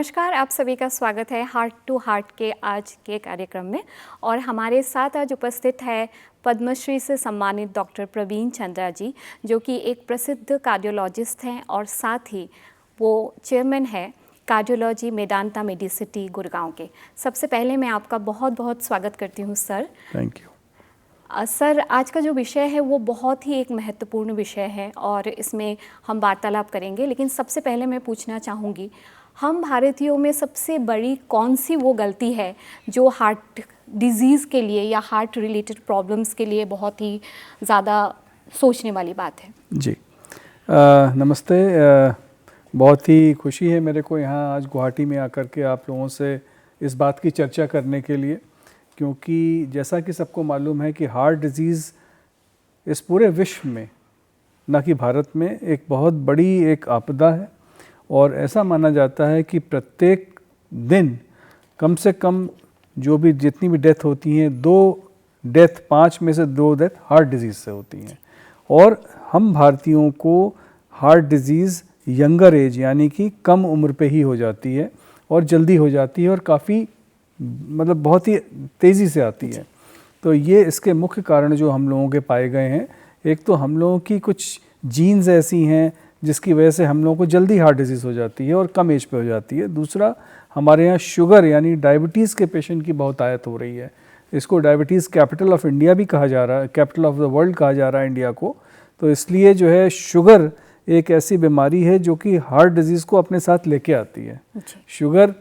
नमस्कार, आप सभी का स्वागत है हार्ट टू हार्ट के आज के कार्यक्रम में। और हमारे साथ आज उपस्थित है पद्मश्री से सम्मानित डॉक्टर प्रवीण चंद्रा जी, जो कि एक प्रसिद्ध कार्डियोलॉजिस्ट हैं और साथ ही वो चेयरमैन है कार्डियोलॉजी मेदांता मेडिसिटी गुड़गांव के। सबसे पहले मैं आपका बहुत बहुत स्वागत करती हूँ सर। Thank you. सर, आज का जो विषय है वो बहुत ही एक महत्वपूर्ण विषय है और इसमें हम वार्तालाप करेंगे, लेकिन सबसे पहले मैं पूछना चाहूँगी, हम भारतीयों में सबसे बड़ी कौन सी वो गलती है जो हार्ट डिजीज़ के लिए या हार्ट रिलेटेड प्रॉब्लम्स के लिए बहुत ही ज़्यादा सोचने वाली बात है? जी नमस्ते। बहुत ही खुशी है मेरे को यहाँ आज गुवाहाटी में आकर के आप लोगों से इस बात की चर्चा करने के लिए, क्योंकि जैसा कि सबको मालूम है कि हार्ट डिजीज़ इस पूरे विश्व में, न कि भारत में, एक बहुत बड़ी एक आपदा है। और ऐसा माना जाता है कि प्रत्येक दिन कम से कम जितनी भी डेथ होती हैं, 5 में से 2 डेथ हार्ट डिजीज़ से होती हैं। और हम भारतीयों को हार्ट डिजीज़ यंगर एज यानी कि कम उम्र पे ही हो जाती है और जल्दी हो जाती है और काफ़ी बहुत ही तेज़ी से आती है। तो ये इसके मुख्य कारण जो हम लोगों के पाए गए हैं, एक तो हम लोगों की कुछ जीन्स ऐसी हैं जिसकी वजह से हम लोगों को जल्दी हार्ट डिजीज़ हो जाती है और कम एज पे हो जाती है। दूसरा, हमारे यहाँ शुगर यानी डायबिटीज़ के पेशेंट की बहुत आयत हो रही है। इसको डायबिटीज़ कैपिटल ऑफ इंडिया भी कहा जा रहा है, कैपिटल ऑफ द वर्ल्ड कहा जा रहा है इंडिया को। तो इसलिए जो है शुगर एक ऐसी बीमारी है जो कि हार्ट डिजीज़ को अपने साथ लेके आती है। शुगर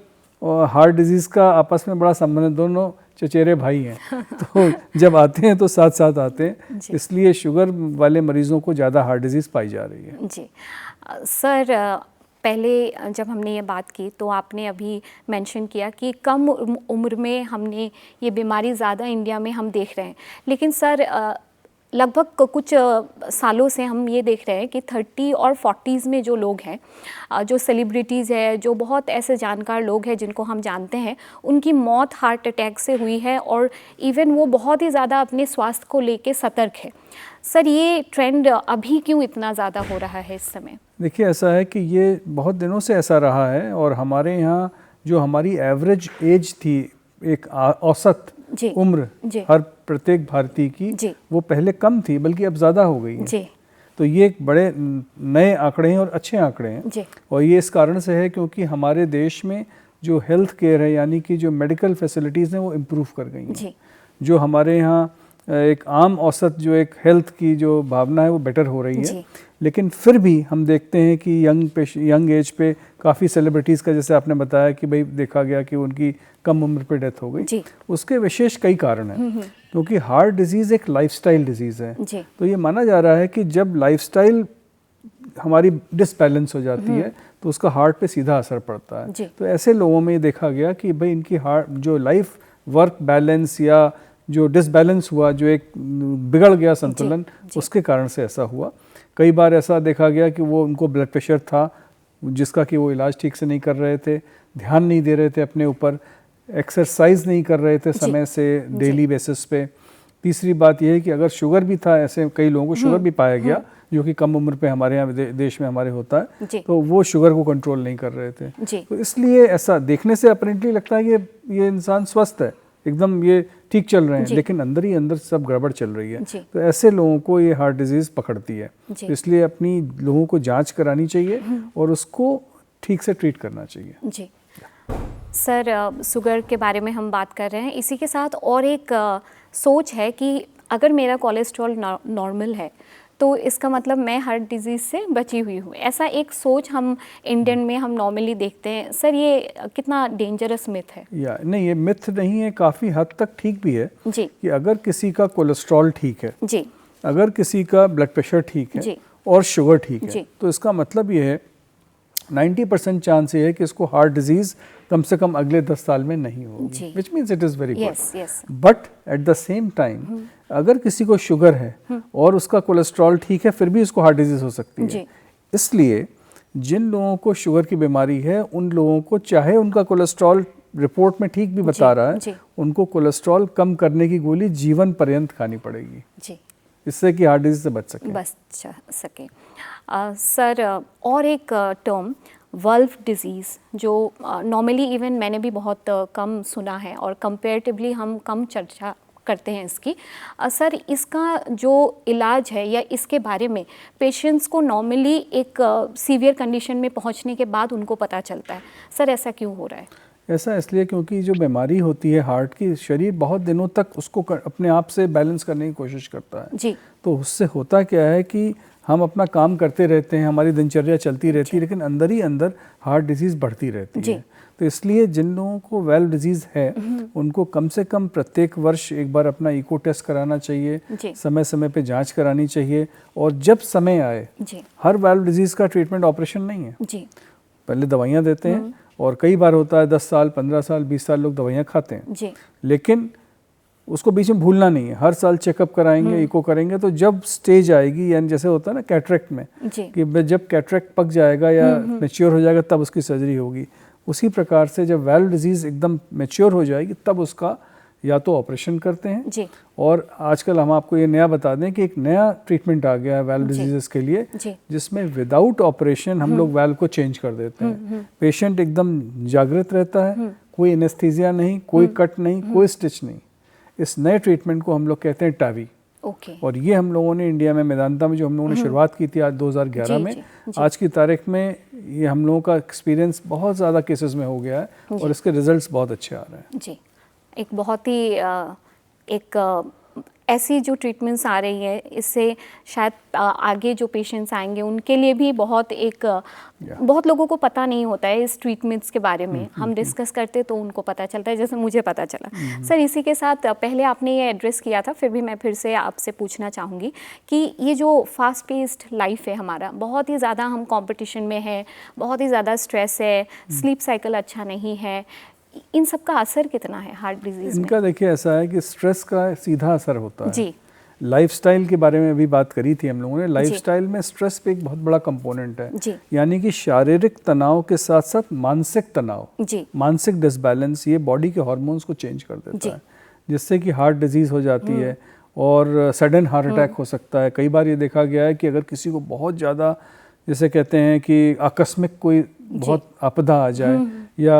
और हार्ट डिजीज़ का आपस में बड़ा संबंध है, दोनों चचेरे भाई हैं। तो जब आते हैं तो साथ साथ आते हैं, इसलिए शुगर वाले मरीज़ों को ज़्यादा हार्ट डिजीज़ पाई जा रही है। जी सर, पहले जब हमने ये बात की तो आपने अभी मेंशन किया कि कम उम्र में हमने ये बीमारी ज़्यादा इंडिया में हम देख रहे हैं, लेकिन सर लगभग कुछ सालों से हम ये देख रहे हैं कि 30 और 40s में जो लोग हैं, जो सेलिब्रिटीज़ है, जो बहुत ऐसे जानकार लोग हैं जिनको हम जानते हैं, उनकी मौत हार्ट अटैक से हुई है और इवन वो बहुत ही ज़्यादा अपने स्वास्थ्य को लेके सतर्क है। सर, ये ट्रेंड अभी क्यों इतना ज़्यादा हो रहा है इस समय? देखिए, ऐसा है कि ये बहुत दिनों से ऐसा रहा है और हमारे यहाँ जो हमारी एवरेज एज थी, एक औसत उम्र हर प्रत्येक भारतीय की, वो पहले कम थी बल्कि अब ज़्यादा हो गई है। तो ये एक बड़े नए आंकड़े हैं और अच्छे आंकड़े हैं। और ये इस कारण से है क्योंकि हमारे देश में जो हेल्थ केयर है यानी कि जो मेडिकल फैसिलिटीज़ हैं वो इम्प्रूव कर गई हैं। जो हमारे यहाँ एक आम औसत जो एक हेल्थ की जो भावना है वो बेटर हो रही है। लेकिन फिर भी हम देखते हैं कि यंग एज पे काफ़ी सेलिब्रिटीज़ का, जैसे आपने बताया कि भाई देखा गया कि उनकी कम उम्र पे डेथ हो गई। उसके विशेष कई कारण हैं, क्योंकि हार्ट डिजीज़ एक लाइफस्टाइल डिजीज़ है। तो ये माना जा रहा है कि जब लाइफस्टाइल हमारी डिसबैलेंस हो जाती है तो उसका हार्ट पे सीधा असर पड़ता है। तो ऐसे लोगों में देखा गया कि भाई इनकी हार्ट जो लाइफ वर्क बैलेंस या जो डिसबैलेंस हुआ, जो एक बिगड़ गया संतुलन, उसके कारण से ऐसा हुआ। कई बार ऐसा देखा गया कि वो उनको ब्लड प्रेशर था जिसका कि वो इलाज ठीक से नहीं कर रहे थे, ध्यान नहीं दे रहे थे अपने ऊपर, एक्सरसाइज नहीं कर रहे थे समय से डेली बेसिस पे। तीसरी बात यह है कि अगर शुगर भी था, ऐसे कई लोगों को शुगर भी पाया गया जो कि कम उम्र पे हमारे यहाँ देश में हमारे होता है, तो वो शुगर को कंट्रोल नहीं कर रहे थे। तो इसलिए ऐसा देखने से अपरेंटली लगता है कि ये इंसान स्वस्थ है, एकदम ये ठीक चल रहे हैं, लेकिन अंदर ही अंदर सब गड़बड़ चल रही है। तो ऐसे लोगों को ये हार्ट डिजीज़ पकड़ती है। तो इसलिए अपनी लोगों को जांच करानी चाहिए और उसको ठीक से ट्रीट करना चाहिए। जी सर, शुगर के बारे में हम बात कर रहे हैं, इसी के साथ और एक सोच है कि अगर मेरा कोलेस्ट्रॉल नॉर्मल है तो इसका मतलब मैं हार्ट डिजीज़ से बची हुई हूँ। ऐसा एक सोच हम इंडियन में हम नॉर्मली देखते हैं। सर, ये कितना डेंजरस मिथ है? नहीं, ये मिथ नहीं है, काफ़ी हद तक ठीक भी है कि अगर किसी का कोलेस्ट्रॉल ठीक है, अगर किसी का ब्लड प्रेशर ठीक है और शुगर ठीक है, तो इसका मतलब ये है 90% चांस ये है कि इसको हार्ट डिजीज़ कम से कम अगले 10 साल में नहीं होगी, which means it is very good. But at the same time अगर किसी को शुगर है और उसका कोलेस्ट्रॉल ठीक है, फिर भी उसको हार्ट डिजीज़ हो सकती है। इसलिए जिन लोगों को शुगर की बीमारी है, उन लोगों को चाहे उनका कोलेस्ट्रॉल रिपोर्ट में ठीक भी बता रहा है, उनको कोलेस्ट्रॉल कम करने की गोली जीवन पर्यंत खानी पड़ेगी, इससे कि हार्ट डिजीज़ से बच सके। सर, और एक टर्म वल्व डिजीज़ जो नॉर्मली इवन मैंने भी बहुत कम सुना है और कंपेरेटिवली हम कम चर्चा करते हैं इसकी। सर इसका जो इलाज है या इसके बारे में पेशेंट्स को नॉर्मली एक सीवियर कंडीशन में पहुंचने के बाद उनको पता चलता है, सर ऐसा क्यों हो रहा है? ऐसा इसलिए क्योंकि जो बीमारी होती है हार्ट की, शरीर बहुत दिनों तक उसको अपने आप से बैलेंस करने की कोशिश करता है जी। तो उससे होता क्या है कि हम अपना काम करते रहते हैं, हमारी दिनचर्या चलती रहती है, लेकिन अंदर ही अंदर हार्ट डिजीज़ बढ़ती रहती है। तो इसलिए जिन लोगों को वेल्व डिजीज़ है उनको कम से कम प्रत्येक वर्ष एक बार अपना इको टेस्ट कराना चाहिए, समय समय पे जांच करानी चाहिए, और जब समय आए, हर वेल्व डिजीज़ का ट्रीटमेंट ऑपरेशन नहीं है जी। पहले दवाइयाँ देते हैं और कई बार होता है 10 साल 15 साल 20 साल लोग दवाइयाँ खाते हैं जी। लेकिन उसको बीच में भूलना नहीं है, हर साल चेकअप कराएंगे, इको करेंगे, तो जब स्टेज आएगी, यानी जैसे होता है ना कैटरेक्ट में कि जब कैटरेक्ट पक जाएगा या मैच्योर हो जाएगा तब उसकी सर्जरी होगी, उसी प्रकार से जब वेल्व डिजीज़ एकदम मैच्योर हो जाएगी तब उसका या तो ऑपरेशन करते हैं जी। और आजकल हम आपको ये नया बता दें कि एक नया ट्रीटमेंट आ गया है वेल्व डिजीज़ के लिए जिसमें विदाउट ऑपरेशन हम लोग वेल्व को चेंज कर देते हैं। पेशेंट एकदम जागृत रहता है, कोई एनेस्थीसिया नहीं, कोई कट नहीं, कोई स्टिच नहीं। इस नए ट्रीटमेंट को हम लोग कहते हैं टावी। और ये हम लोगों ने इंडिया में मेदांता में जो हम लोगों ने शुरुआत की थी आज 2011 में, आज की तारीख में ये हम लोगों का एक्सपीरियंस बहुत ज़्यादा केसेस में हो गया है और इसके रिजल्ट्स बहुत अच्छे आ रहे हैं जी। एक बहुत ही ऐसी जो ट्रीटमेंट्स आ रही है इससे शायद आगे जो पेशेंट्स आएंगे उनके लिए भी बहुत लोगों को पता नहीं होता है इस ट्रीटमेंट्स के बारे में। हम डिस्कस करते तो उनको पता चलता है, जैसे मुझे पता चला। सर इसी के साथ पहले आपने ये एड्रेस किया था, फिर भी मैं फिर से आपसे पूछना चाहूँगी कि ये जो फास्ट पेस्ड लाइफ है हमारा, बहुत ही ज़्यादा हम कॉम्पिटिशन में है, बहुत ही ज़्यादा स्ट्रेस है, स्लीप साइकिल अच्छा नहीं है, इन सब का असर कितना है हार्ट डिजीज में? इनका देखिए ऐसा है कि स्ट्रेस का सीधा असर होता है जी। लाइफस्टाइल के बारे में अभी बात करी थी हम लोगों ने, लाइफस्टाइल में स्ट्रेस पे एक बहुत बड़ा कंपोनेंट है, यानी कि शारीरिक तनाव के साथ साथ मानसिक तनाव, मानसिक डिसबैलेंस, ये बॉडी के हार्मोन्स को चेंज कर देता है जिससे कि हार्ट डिजीज हो जाती है और सडन हार्ट अटैक हो सकता है। कई बार ये देखा गया है कि अगर किसी को बहुत ज़्यादा, जैसे कहते हैं कि आकस्मिक कोई बहुत आपदा आ जाए या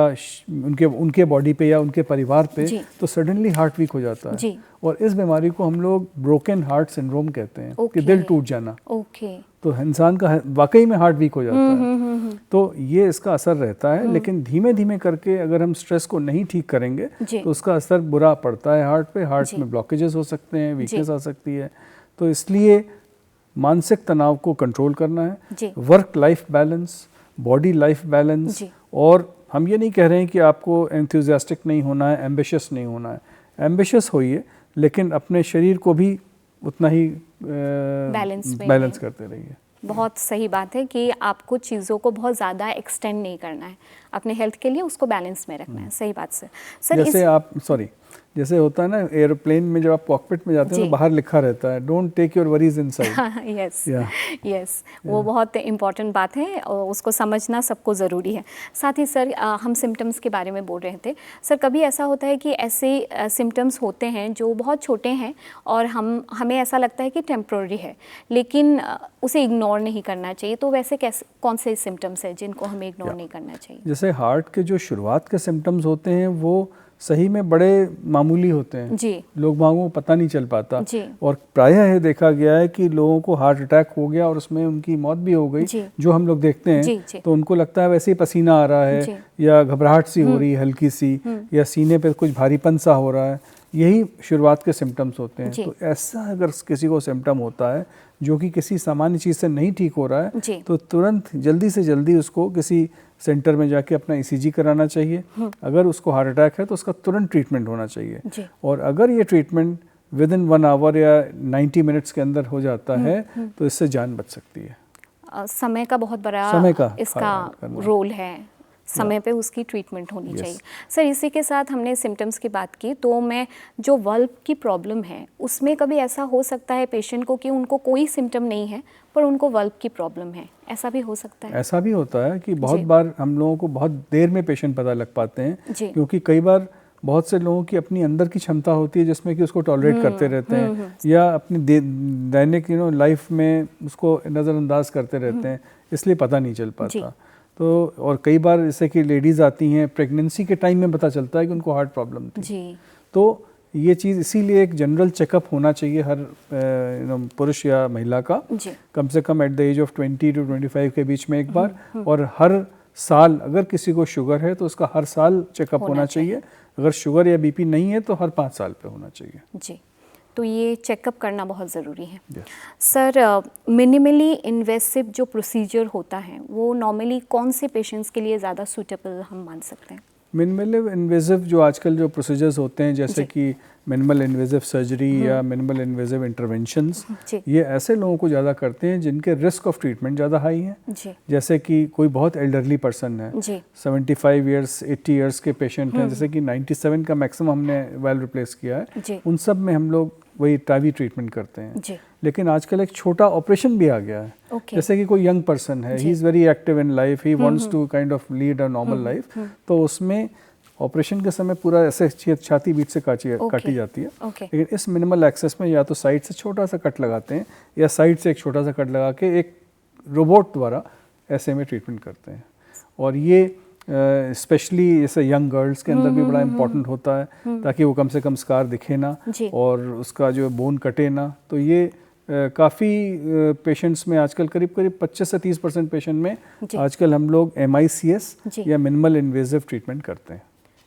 उनके बॉडी पे या उनके परिवार पे, तो सडनली हार्ट वीक हो जाता है और इस बीमारी को हम लोग ब्रोकन हार्ट सिंड्रोम कहते हैं कि दिल टूट जाना। तो इंसान का वाकई में हार्ट वीक हो जाता है। तो ये इसका असर रहता है, लेकिन धीमे धीमे करके अगर हम स्ट्रेस को नहीं ठीक करेंगे तो उसका असर बुरा पड़ता है हार्ट पे, हार्ट में ब्लॉकेजेस हो सकते हैं, वीकनेस आ सकती है। तो इसलिए मानसिक तनाव को कंट्रोल करना है, work life balance, body life balance, और हम ये नहीं कह रहे हैं कि आपको एंथुसियास्टिक नहीं होना है, एम्बिशियस नहीं होना है, एम्बिशियस होइए लेकिन अपने शरीर को भी उतना ही बैलेंस करते रहिए। बहुत सही बात है कि आपको चीज़ों को बहुत ज़्यादा एक्सटेंड नहीं करना है, अपने हेल्थ के लिए उसको बैलेंस में रखना है। सही बात सर। जैसे जैसे होता है ना एयरप्लेन में जब आप कॉकपिट में जाते हैं तो बाहर लिखा रहता है don't take your worries inside. Yes, वो बहुत इम्पॉर्टेंट बात है और उसको समझना सबको ज़रूरी है। साथ ही सर हम सिम्टम्स के बारे में बोल रहे थे। सर कभी ऐसा होता है कि ऐसे सिम्टम्स होते हैं जो बहुत छोटे हैं और हमें ऐसा लगता है कि टेम्प्रोरी है, लेकिन उसे इग्नोर नहीं करना चाहिए, तो वैसे कौन से सिम्टम्स हैं जिनको हमें इग्नोर नहीं करना चाहिए? जैसे हार्ट के जो शुरुआत के सिम्टम्स होते हैं वो सही में बड़े मामूली होते हैं जी। लोग बागों को पता नहीं चल पाता और प्रायः ये देखा गया है कि लोगों को हार्ट अटैक हो गया और उसमें उनकी मौत भी हो गई जो हम लोग देखते हैं तो उनको लगता है वैसे ही पसीना आ रहा है या घबराहट सी हो रही है हल्की सी या सीने पे कुछ भारीपन सा हो रहा है, यही शुरुआत के सिम्टम्स होते हैं। तो ऐसा अगर किसी को सिम्टम होता है जो कि किसी सामान्य चीज़ से नहीं ठीक हो रहा है तो तुरंत जल्दी से जल्दी उसको किसी सेंटर में जाके अपना ECG कराना चाहिए। अगर उसको हार्ट अटैक है तो उसका तुरंत ट्रीटमेंट होना चाहिए और अगर ये ट्रीटमेंट विद इन 1 आवर या 90 मिनट्स के अंदर हो जाता है तो इससे जान बच सकती है। समय का बहुत बड़ा इसका रोल है, समय पे उसकी ट्रीटमेंट होनी चाहिए। सर इसी के साथ हमने सिम्टम्स की बात की, तो मैं जो वल्व की प्रॉब्लम है उसमें कभी ऐसा हो सकता है पेशेंट को कि उनको कोई सिम्टम नहीं है पर उनको वल्व की प्रॉब्लम है, ऐसा भी हो सकता है? ऐसा भी होता है कि बहुत बार हम लोगों को बहुत देर में पेशेंट पता लग पाते हैं क्योंकि कई बार बहुत से लोगों की अपनी अंदर की क्षमता होती है जिसमें कि उसको टॉलरेट करते रहते हैं या अपनी दैनिक लाइफ में उसको नज़रअंदाज करते रहते हैं, इसलिए पता नहीं चल पाता। तो और कई बार जैसे कि लेडीज़ आती हैं प्रेगनेंसी के टाइम में पता चलता है कि उनको हार्ट प्रॉब्लम थी जी। तो ये चीज़ इसीलिए एक जनरल चेकअप होना चाहिए हर पुरुष या महिला का जी। कम से कम at the age of 20 to 25 के बीच में एक बार और हर साल अगर किसी को शुगर है तो उसका हर साल चेकअप होना चाहिए। अगर शुगर या बीपी नहीं है तो हर 5 साल पे होना चाहिए जी। तो ये चेकअप करना बहुत ज़रूरी है। सर, मिनिमली इन्वेसिव जो प्रोसीजर होता है वो नॉर्मली कौन से पेशेंट्स के लिए ज़्यादा सूटेबल हम मान सकते हैं? मिनिमल इन्वेसिव जो आजकल जो प्रोसीजर्स होते हैं जैसे कि मिनिमल इन्वेसिव सर्जरी या मिनिमल इन्वेसिव इंटरवेंशंस, ये ऐसे लोगों को ज़्यादा करते हैं जिनके रिस्क ऑफ ट्रीटमेंट ज़्यादा हाई है। जैसे कि कोई बहुत एल्डरली पर्सन है, 75 ईयर्स 80 ईयर्स के पेशेंट हैं, जैसे कि 97 का मैक्सिमम हमने वेल रिप्लेस किया है, उन सब में हम लोग वही टावी ट्रीटमेंट करते हैं। लेकिन आजकल एक छोटा ऑपरेशन भी आ गया है। जैसे कि कोई यंग पर्सन है, he is very active in life, he wants to kind of lead a normal life, तो उसमें ऑपरेशन के समय पूरा ऐसे छाती बीच से काटी जाती है। लेकिन इस मिनिमल एक्सेस में या तो साइड से छोटा सा कट लगाते हैं या साइड से एक छोटा सा कट लगा के एक रोबोट द्वारा ऐसे में ट्रीटमेंट करते हैं। और ये स्पेशली जैसे यंग गर्ल्स के अंदर भी बड़ा इम्पोर्टेंट होता है ताकि वो कम से कम स्कार दिखे ना और उसका जो बोन कटे ना। तो ये काफ़ी पेशेंट्स में आजकल करीब 25 से 30% पेशेंट में आजकल हम लोग MICS या मिनिमल इन्वेसिव ट्रीटमेंट करते हैं।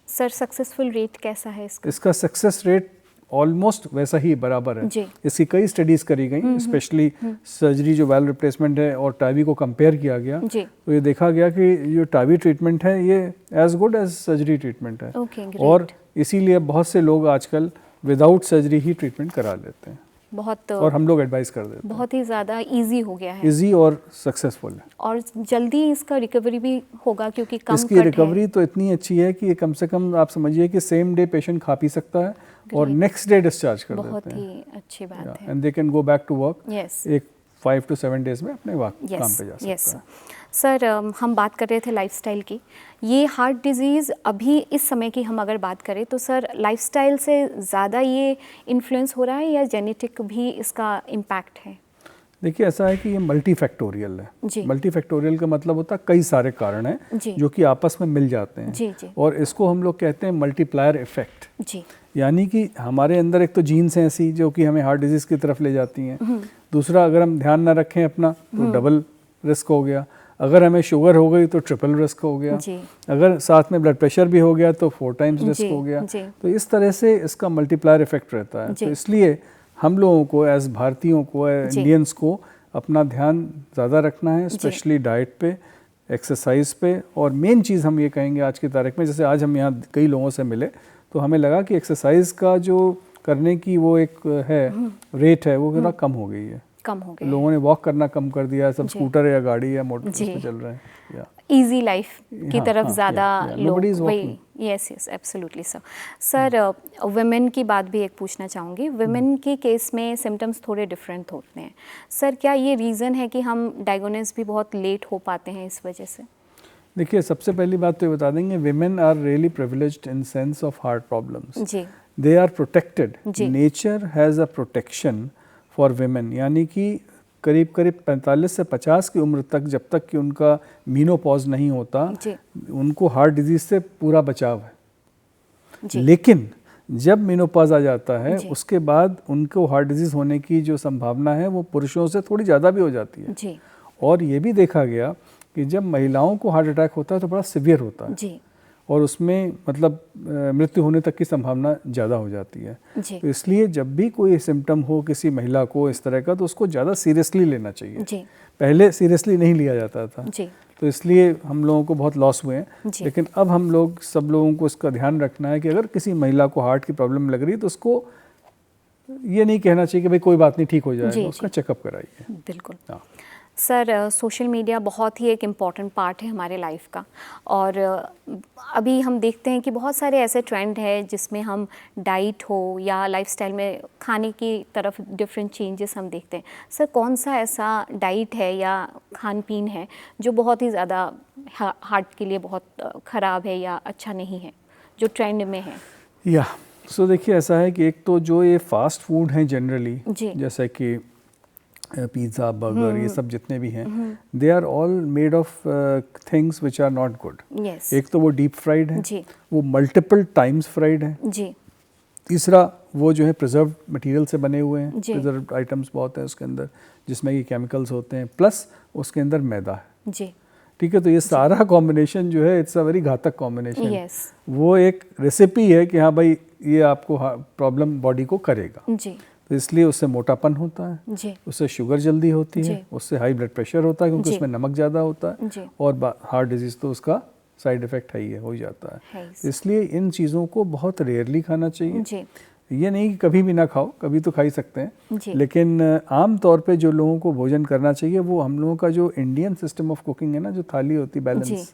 सर, सक्सेसफुल रेट कैसा है इसका? इसका सक्सेस रेट ऑलमोस्ट वैसा ही बराबर है। इसकी कई स्टडीज़ करी गई, स्पेशली सर्जरी जो वेल रिप्लेसमेंट है और टावी को कंपेयर किया गया, तो ये देखा गया कि जो टावी ट्रीटमेंट है ये as good as surgery treatment है। और इसीलिए बहुत से लोग आजकल विदाउट सर्जरी ही ट्रीटमेंट करा लेते हैं। बहुत और हम लोग एडवाइस कर देते हैं। बहुत ही ज़्यादा इजी हो गया है, इजी और सक्सेसफुल है और जल्दी इसका रिकवरी भी होगा क्योंकि कम इसकी रिकवरी तो इतनी अच्छी है कि कम से कम आप समझिए कि सेम डे पेशेंट खा पी सकता है और नेक्स्ट डे डिस्चार्ज कर देते हैं। बहुत ही अच्छी बात है। And they can go back to work एक 5 to 7 डेज में अपने काम पे जा सकता है। सर, हम बात कर रहे थे लाइफस्टाइल की। ये हार्ट डिजीज़ अभी इस समय की हम अगर बात करें तो सर लाइफस्टाइल से ज़्यादा ये इन्फ्लुएंस हो रहा है या जेनेटिक भी इसका इम्पैक्ट है? देखिए, ऐसा है कि ये मल्टीफैक्टोरियल है। मल्टीफैक्टोरियल का मतलब होता है कई सारे कारण हैं जो कि आपस में मिल जाते हैं। और इसको हम लोग कहते हैं मल्टीप्लायर इफेक्ट। यानी कि हमारे अंदर एक तो जीन्स हैं ऐसी जो कि हमें हार्ट डिजीज़ की तरफ ले जाती हैं। दूसरा, अगर हम ध्यान ना रखें अपना तो डबल रिस्क हो गया। अगर हमें शुगर हो गई तो ट्रिपल रिस्क हो गया। अगर साथ में ब्लड प्रेशर भी हो गया तो 4 times रिस्क हो गया। तो इस तरह से इसका मल्टीप्लायर इफेक्ट रहता है। तो इसलिए हम लोगों को एज भारतीयों को, इंडियंस को अपना ध्यान ज़्यादा रखना है, स्पेशली डाइट पे, एक्सरसाइज पे। और मेन चीज़ हम ये कहेंगे आज की तारीख में, जैसे आज हम यहाँ कई लोगों से मिले तो हमें लगा कि एक्सरसाइज का जो करने की वो एक है रेट है वो थोड़ा कम हो गई है। लोगों ने वॉक करना कम कर दिया है, सब स्कूटर या गाड़ी या मोटर पे चल रहे हैं। इजी लाइफ की तरफ ज़्यादा लोग वही। Yes, absolutely sir. Sir, women की बात भी एक पूछना चाहूँगी। वुमेन के केस में सिम्टम्स थोड़े डिफरेंट होते हैं। सर, क्या ये रीज़न है कि हम डायग्नोसिस भी बहुत लेट हो पाते हैं इस वजह से? देखिए, सबसे पहली बात तो ये बता देंगे, women are really privileged in sense of heart problems. They are protected. Nature has a protection for women, यानी कि करीब 45 से 50 की उम्र तक, जब तक कि उनका मीनोपॉज नहीं होता, उनको हार्ट डिजीज़ से पूरा बचाव है। लेकिन जब मीनोपॉज आ जाता है उसके बाद उनको हार्ट डिजीज़ होने की जो संभावना है वो पुरुषों से थोड़ी ज़्यादा भी हो जाती है। और ये भी देखा गया कि जब महिलाओं को हार्ट अटैक होता है तो बड़ा सिवियर होता है और उसमें मतलब मृत्यु होने तक की संभावना ज़्यादा हो जाती है। तो इसलिए जब भी कोई सिम्टम हो किसी महिला को इस तरह का तो उसको ज़्यादा सीरियसली लेना चाहिए। पहले सीरियसली नहीं लिया जाता था, तो इसलिए हम लोगों को बहुत लॉस हुए हैं। लेकिन अब हम लोग सब लोगों को इसका ध्यान रखना है कि अगर किसी महिला को हार्ट की प्रॉब्लम लग रही है तो उसको ये नहीं कहना चाहिए कि भाई कोई बात नहीं, ठीक हो जाएगा, उसका चेकअप कराइए। बिल्कुल। सर, सोशल मीडिया बहुत ही एक इम्पॉर्टेंट पार्ट है हमारे लाइफ का, और अभी हम देखते हैं कि बहुत सारे ऐसे ट्रेंड है जिसमें हम डाइट हो या लाइफस्टाइल में खाने की तरफ डिफरेंट चेंजेस हम देखते हैं। सर, कौन सा ऐसा डाइट है या खान पीन है जो बहुत ही ज़्यादा हार्ट के लिए बहुत ख़राब है या अच्छा नहीं है, जो ट्रेंड में है? सो देखिए, ऐसा है कि एक तो जो ये फास्ट फूड हैं जनरली, जैसे कि पिज़्ज़ा, बर्गर, ये सब जितने भी हैं, they are all made of things which are not good. एक तो वो डीप फ्राइड है, वो मल्टीपल टाइम्स फ्राइड है जी। तीसरा वो जो है प्रिजर्व मटेरियल से बने हुए हैं, प्रिजर्व आइटम्स बहुत हैं उसके अंदर जिसमें कि केमिकल्स होते हैं, प्लस उसके अंदर मैदा है जी। ठीक है, तो ये सारा कॉम्बिनेशन जो है इट्स अ वेरी घातक कॉम्बिनेशन। वो एक रेसिपी है कि हाँ भाई ये आपको प्रॉब्लम बॉडी को करेगा जी। तो इसलिए उससे मोटापन होता है जी। उससे शुगर जल्दी होती है, उससे हाई ब्लड प्रेशर होता है क्योंकि उसमें नमक ज़्यादा होता है जी। और हार्ट डिजीज़ तो उसका साइड इफ़ेक्ट है ही है, हो जाता है। इसलिए इन चीज़ों को बहुत रेयरली खाना चाहिए जी। ये नहीं कि कभी भी ना खाओ, कभी तो खा ही सकते हैं, लेकिन आम तौर पे जो लोगों को भोजन करना चाहिए वो हम लोगों का जो इंडियन सिस्टम ऑफ कुकिंग है ना, जो थाली होती है बैलेंस,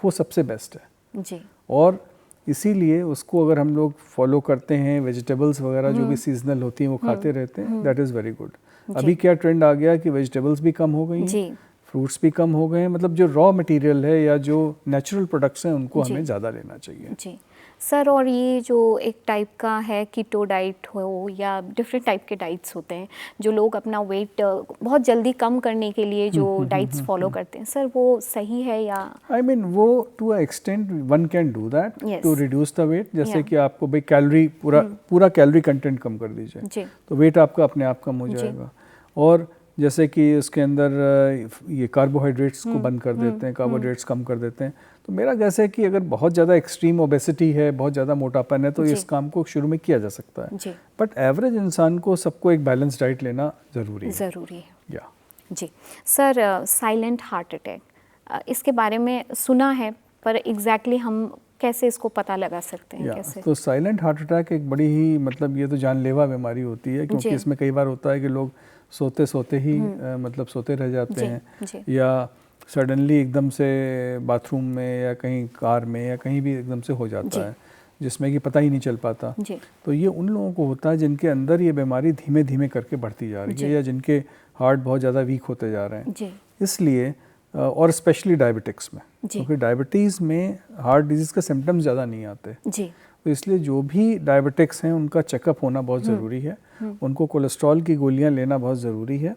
वो सबसे बेस्ट है जी। और इसीलिए उसको अगर हम लोग फॉलो करते हैं, वेजिटेबल्स वगैरह जो भी सीजनल होती हैं वो खाते रहते हैं, दैट इज़ वेरी गुड। अभी क्या ट्रेंड आ गया कि वेजिटेबल्स भी कम हो गई हैं, फ्रूट्स भी कम हो गए हैं, मतलब जो रॉ मटेरियल है या जो नेचुरल प्रोडक्ट्स हैं उनको हमें ज़्यादा लेना चाहिए जी। सर, और ये जो एक टाइप का है कीटो डाइट हो या डिफरेंट टाइप के डाइट्स होते हैं जो लोग अपना वेट बहुत जल्दी कम करने के लिए जो डाइट्स फॉलो करते हैं, सर वो सही है या? आई मीन वो to a extent one can do that to reduce the weight. जैसे कि आपको भाई कैलोरी पूरा कैलोरी कंटेंट कम कर दीजिए तो वेट आपका अपने आप कम हो जाएगा। और जैसे कि उसके अंदर ये कार्बोहाइड्रेट्स को बंद कर देते हैं, कार्बोहाइड्रेट्स कम कर देते हैं। तो मेरा गैस है कि अगर बहुत ज़्यादा एक्सट्रीम ओबेसिटी है, बहुत ज़्यादा मोटापन है तो इस काम को शुरू में किया जा सकता है, बट एवरेज इंसान को सबको एक बैलेंस डाइट लेना ज़रूरी है या जी। सर, साइलेंट हार्ट अटैक, इसके बारे में सुना है पर एग्जैक्टली हम कैसे इसको पता लगा सकते हैं कैसे? तो साइलेंट हार्ट अटैक एक बड़ी ही मतलब ये तो जानलेवा बीमारी होती है, क्योंकि इसमें कई बार होता है कि लोग सोते सोते ही मतलब सोते रह जाते हैं या सडनली एकदम से बाथरूम में या कहीं कार में या कहीं भी एकदम से हो जाता है जिसमें कि पता ही नहीं चल पाता। तो ये उन लोगों को होता है जिनके अंदर ये बीमारी धीमे धीमे करके बढ़ती जा रही है या जिनके हार्ट बहुत ज़्यादा वीक होते जा रहे हैं। इसलिए और स्पेशली डायबिटिक्स में, क्योंकि डायबिटीज़ में हार्ट डिजीज़ के सिम्टम्स ज़्यादा नहीं आते जी। तो इसलिए जो भी डायबिटिक्स हैं उनका चेकअप होना बहुत ज़रूरी है, उनको कोलेस्ट्रॉल की गोलियां लेना बहुत ज़रूरी है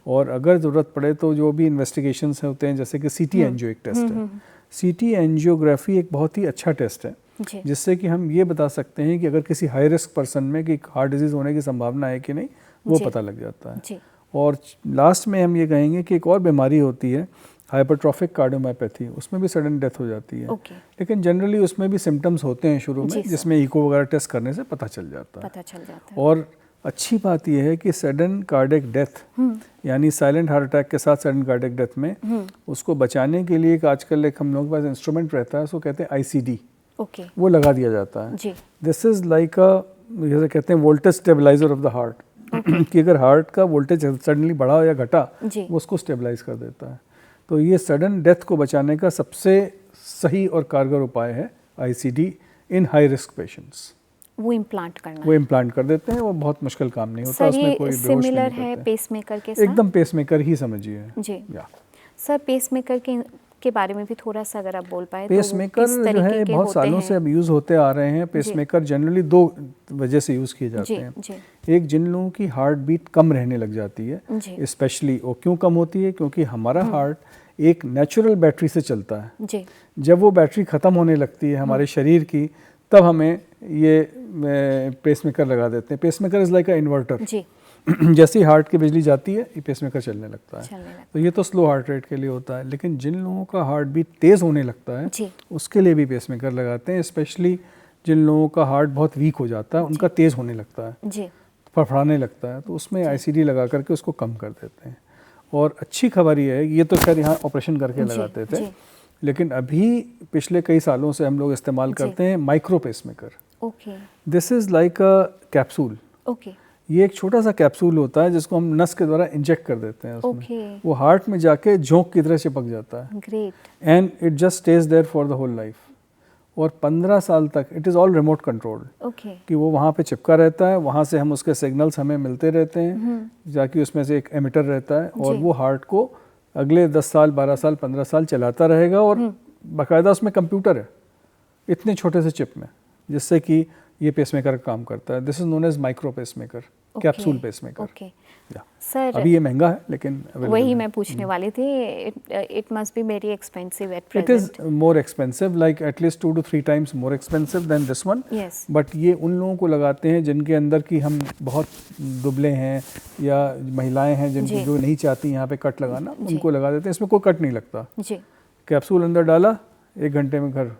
और अगर ज़रूरत पड़े तो जो भी इन्वेस्टिगेशंस होते हैं जैसे कि सीटी एंजियो एक टेस्ट है, सीटी एंजियोग्राफी एक बहुत ही अच्छा टेस्ट है जिससे कि हम ये बता सकते हैं कि अगर किसी हाई रिस्क पर्सन में कि हार्ट डिजीज़ होने की संभावना है कि नहीं, वो पता लग जाता है। और लास्ट में हम ये कहेंगे कि एक और बीमारी होती है हाइपरट्रॉफिक कार्डियोमायोपैथी, उसमें भी सडन डेथ हो जाती है लेकिन जनरली उसमें भी सिम्टम्स होते हैं शुरू में जिसमें इको वगैरह टेस्ट करने से पता चल जाता है। और अच्छी बात यह है कि सडन कार्डियक डेथ यानी साइलेंट हार्ट अटैक के साथ सडन कार्डियक डेथ में उसको बचाने के लिए आजकल एक हम लोगों के पास इंस्ट्रूमेंट रहता है, उसको कहते हैं ICD, वो लगा दिया जाता है। दिस इज़ लाइक अ जैसे कहते हैं voltage stabiliser of the heart कि अगर हार्ट का वोल्टेज सडनली बढ़ा या घटा वो उसको स्टेबलाइज कर देता है। तो ये सडन डेथ को बचाने का सबसे सही और कारगर उपाय है ICD इन हाई रिस्क पेशेंट्स। वो इम्प्लांट करना, वो इम्प्लांट कर देते हैं, वो बहुत मुश्किल काम नहीं होता, उसमें कोई बेहोश नहीं सिमिलर है पेसमेकर के साथ, एकदम पेसमेकर ही समझिए जी। सर, पेसमेकर के बारे में भी थोड़ा सा अगर आप बोल पाए। पेसमेकर जो है बहुत सालों से अब यूज़ होते आ रहे हैं। पेसमेकर जनरली दो वजह से यूज़ किए जाते हैं। एक, जिन लोगों की हार्ट बीट कम रहने लग जाती है स्पेशली, वो क्यों कम होती है, क्योंकि हमारा हार्ट एक नेचुरल बैटरी से चलता है। जब वो बैटरी ख़त्म होने लगती है हमारे शरीर की, तब हमें ये पेसमेकर लगा देते हैं। Pacemaker is like a inverter, जैसे ही हार्ट की बिजली जाती है ये पेसमेकर चलने लगता है। तो ये तो स्लो हार्ट रेट के लिए होता है, लेकिन जिन लोगों का हार्ट बीट तेज़ होने लगता है उसके लिए भी पेसमेकर लगाते हैं। स्पेशली जिन लोगों का हार्ट बहुत वीक हो जाता है, उनका तेज़ होने लगता है, फड़फड़ाने लगता है, तो उसमें ICD लगा करके उसको कम कर देते हैं। और अच्छी खबर ये है, ये तो खैर यहाँ ऑपरेशन करके लगाते थे, लेकिन अभी पिछले कई सालों से हम लोग इस्तेमाल करते हैं micro pacemaker. This is like a capsule. ये एक छोटा सा कैप्सूल होता है जिसको हम नस के द्वारा इंजेक्ट कर देते हैं उसमें। वो हार्ट में जाके झोंक की तरह चिपक जाता है and it just stays there for the whole life. और 15 साल तक it is all remote controlled कि वो वहाँ पे चिपका रहता है, वहाँ से हम उसके सिग्नल्स हमें मिलते रहते हैं, जाकि उसमें से एक एमिटर रहता है और वो हार्ट को अगले 10 साल 12 साल 15 साल चलाता रहेगा। और बाकायदा उसमें कंप्यूटर है इतने छोटे से चिप में, जिससे कि ये पेसमेकर का काम करता है। This is known as micro pacemaker. Capsule pacemaker. Okay sir, अभी ये महंगा है लेकिन वही मैं पूछने वाली थी, it must be very expensive at present. It is more expensive, like at least 2 to 3 times more expensive than this one. But ये उन लोगों को लगाते हैं जिनके अंदर की हम बहुत दुबले हैं या महिलाएं हैं जिनको जो नहीं चाहती यहाँ पे कट लगाना, उनको लगा देते हैं। इसमें कोई कट नहीं लगता जी। कैप्सूल अंदर डाला, 1 घंटे में घर।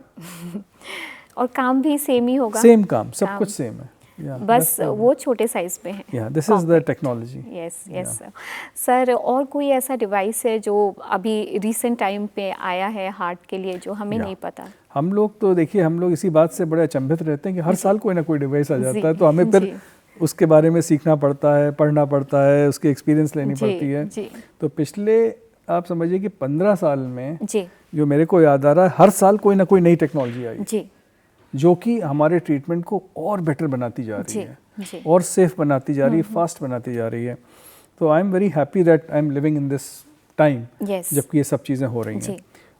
और काम भी सेम ही होगा? सेम काम, सब कुछ सेम है। बस वो छोटे साइज पे है। This is the technology. Yes sir. और कोई ऐसा डिवाइस है जो अभी रिसेंट टाइम पे आया है हार्ट के लिए जो हमें नहीं पता? हम लोग तो देखिए, हम लोग इसी बात से बड़े अचंभित रहते हैं कि हर साल कोई ना कोई डिवाइस आ जाता है, तो हमें फिर उसके बारे में सीखना पड़ता है, पढ़ना पड़ता है, उसकी एक्सपीरियंस लेनी पड़ती है। तो पिछले आप समझिए कि 15 साल में जो मेरे को याद आ रहा है, हर साल कोई ना कोई नई टेक्नोलॉजी आई जो कि हमारे ट्रीटमेंट को और बेटर बनाती जा रही है और सेफ बनाती जा रही है, फास्ट बनाती जा रही है। तो I am very happy that I am living in this time जबकि ये सब चीज़ें हो रही हैं।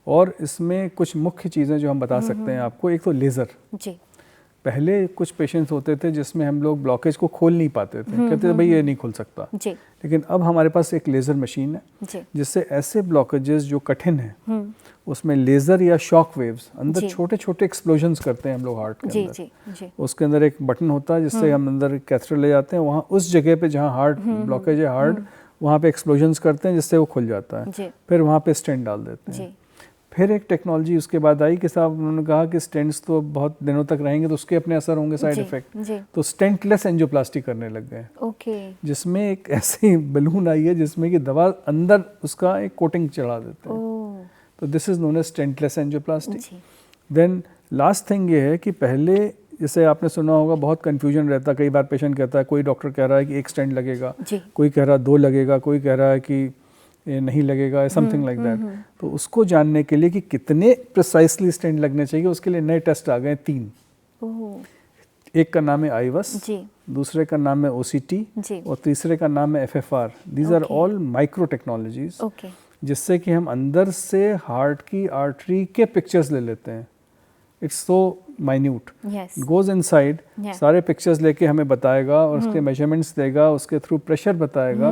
और इसमें कुछ मुख्य चीज़ें जो हम बता सकते हैं आपको, एक तो लेज़र। पहले कुछ पेशेंट्स होते थे जिसमें हम लोग ब्लॉकेज को खोल नहीं पाते थे, कहते थे भाई ये नहीं खुल सकता, लेकिन अब हमारे पास एक लेज़र मशीन है जिससे ऐसे ब्लॉकेजेस जो कठिन हैं उसमें लेज़र या शॉक वेव्स अंदर छोटे छोटे एक्सप्लोजन्स करते हैं हम लोग हार्ट के अंदर। उसके अंदर एक बटन होता है जिससे हम अंदर कैथेटर ले जाते हैं, वहाँ उस जगह पे जहाँ हार्ट ब्लॉकेज है हार्ट, वहाँ पे एक्सप्लोजन्स करते हैं जिससे वो खुल जाता है। फिर वहाँ पे स्टेंट डाल देते हैं। फिर एक टेक्नोलॉजी उसके बाद आई कि साहब उन्होंने कहा कि स्टेंट्स तो बहुत दिनों तक रहेंगे तो उसके अपने असर होंगे, साइड इफेक्ट, तो स्टेंटलेस एंजियोप्लास्टी करने लग गए। जिसमें एक ऐसी बलून आई है जिसमें कि दवा अंदर उसका एक कोटिंग चढ़ा देते हैं, तो this is known as stentless angioplasty. Then last thing ये है कि पहले जैसे आपने सुना होगा बहुत कंफ्यूजन रहता, कई बार पेशेंट कहता है, कोई डॉक्टर कह रहा है कि 1 स्टेंट लगेगा, कोई कह रहा है 2 लगेगा, कोई कह रहा है कि ये नहीं लगेगा, समथिंग लाइक दैट। तो उसको जानने के लिए कि कितने प्रिसाइसली स्टेंट लगने चाहिए, उसके लिए नए टेस्ट आ गए 3। एक का नाम है आईवस, दूसरे का नाम है ओसीटी और तीसरे का नाम है FFR। These are all micro technologies जिससे कि हम अंदर से हार्ट की आर्टरी के पिक्चर्स ले लेते हैं। It's so minute, goes inside, सारे पिक्चर्स लेके हमें बताएगा और उसके मेजरमेंट्स देगा, उसके थ्रू प्रेशर बताएगा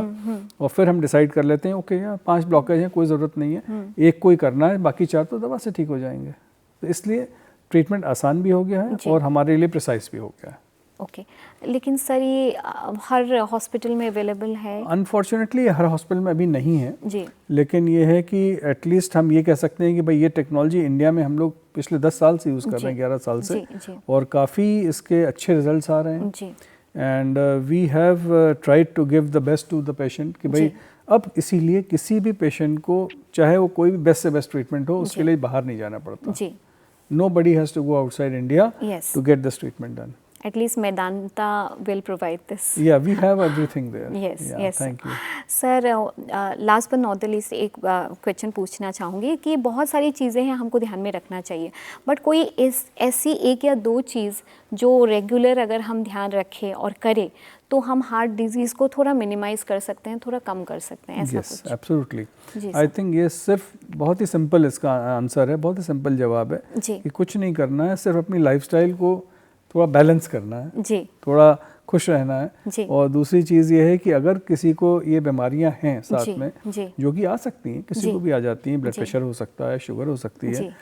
और फिर हम डिसाइड कर लेते हैं ओके यार 5 ब्लॉकेज हैं, कोई ज़रूरत नहीं है, एक कोई करना है, बाकी 4 तो दवा से ठीक हो जाएंगे। तो इसलिए ट्रीटमेंट आसान भी हो गया है और हमारे लिए प्रिसाइज भी हो गया है। ओके लेकिन सर ये हर हॉस्पिटल में अवेलेबल है? अनफॉर्चुनेटली हर हॉस्पिटल में अभी नहीं है जी। लेकिन ये है कि एटलीस्ट हम ये कह सकते हैं कि भाई ये टेक्नोलॉजी इंडिया में हम लोग पिछले 10 साल से यूज़ कर रहे हैं, 11 साल से जी। और काफ़ी इसके अच्छे रिजल्ट्स आ रहे हैं जी। And we have tried to give the best to the patient कि भाई अब इसीलिए किसी भी पेशेंट को चाहे वो कोई भी बेस्ट से बेस्ट ट्रीटमेंट हो उसके लिए बाहर नहीं जाना पड़ता जी। Nobody has to go outside India to get this treatment done. At least Medanta will provide this. Yeah, we have everything there. Yes, yeah, yes. Thank you. Sir, last but not the least एक question पूछना चाहूँगी कि बहुत सारी चीज़ें हैं हमको ध्यान में रखना चाहिए, बट कोई ऐसी 1 या 2 चीज़ जो रेगुलर अगर हम ध्यान रखें और करें तो हम हार्ट डिजीज़ को थोड़ा मिनिमाइज कर सकते हैं, थोड़ा कम कर सकते हैं, ऐसा कुछ? एब्सोल्युटली। आई थिंक ये सिर्फ बहुत ही सिंपल इसका आंसर है, बहुत ही सिंपल जवाब है कि कुछ नहीं करना है, सिर्फ अपनी लाइफस्टाइल को थोड़ा बैलेंस करना है जी। थोड़ा खुश रहना है और दूसरी चीज़ ये है कि अगर किसी को ये बीमारियां हैं साथ में जो कि आ सकती हैं, किसी को भी आ जाती हैं, ब्लड प्रेशर हो सकता है, शुगर हो सकती है,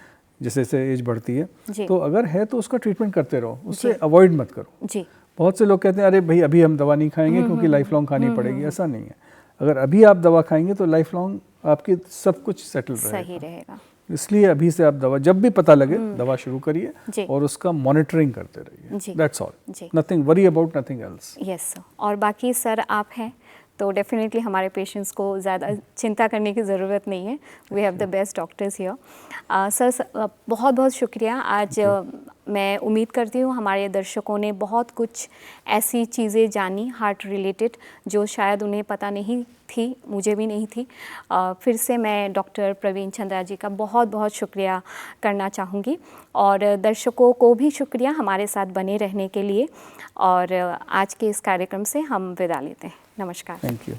जैसे जैसे एज बढ़ती है, तो अगर है तो उसका ट्रीटमेंट करते रहो, उससे अवॉइड मत करो। बहुत से लोग कहते हैं अरे भाई अभी हम दवा नहीं खाएंगे क्योंकि लाइफ लॉन्ग खानी पड़ेगी, ऐसा नहीं है। अगर अभी आप दवा खाएंगे तो लाइफ लॉन्ग आपकी सब कुछ सेटल रहेगा। इसलिए अभी से आप दवा जब भी पता लगे दवा शुरू करिए और उसका मॉनिटरिंग करते रहिए। That's all, nothing worry about, nothing else. Yes sir. और बाकी सर आप हैं तो डेफिनेटली हमारे पेशेंट्स को ज़्यादा चिंता करने की ज़रूरत नहीं है, we have the best doctors here. Sir बहुत बहुत शुक्रिया। आज मैं उम्मीद करती हूँ हमारे दर्शकों ने बहुत कुछ ऐसी चीज़ें जानी हार्ट रिलेटेड जो शायद उन्हें पता नहीं थी, मुझे भी नहीं थी। फिर से मैं डॉक्टर प्रवीण चंद्रा जी का बहुत बहुत शुक्रिया करना चाहूँगी और दर्शकों को भी शुक्रिया हमारे साथ बने रहने के लिए। और आज के इस कार्यक्रम से हम विदा लेते हैं। नमस्कार। Thank you.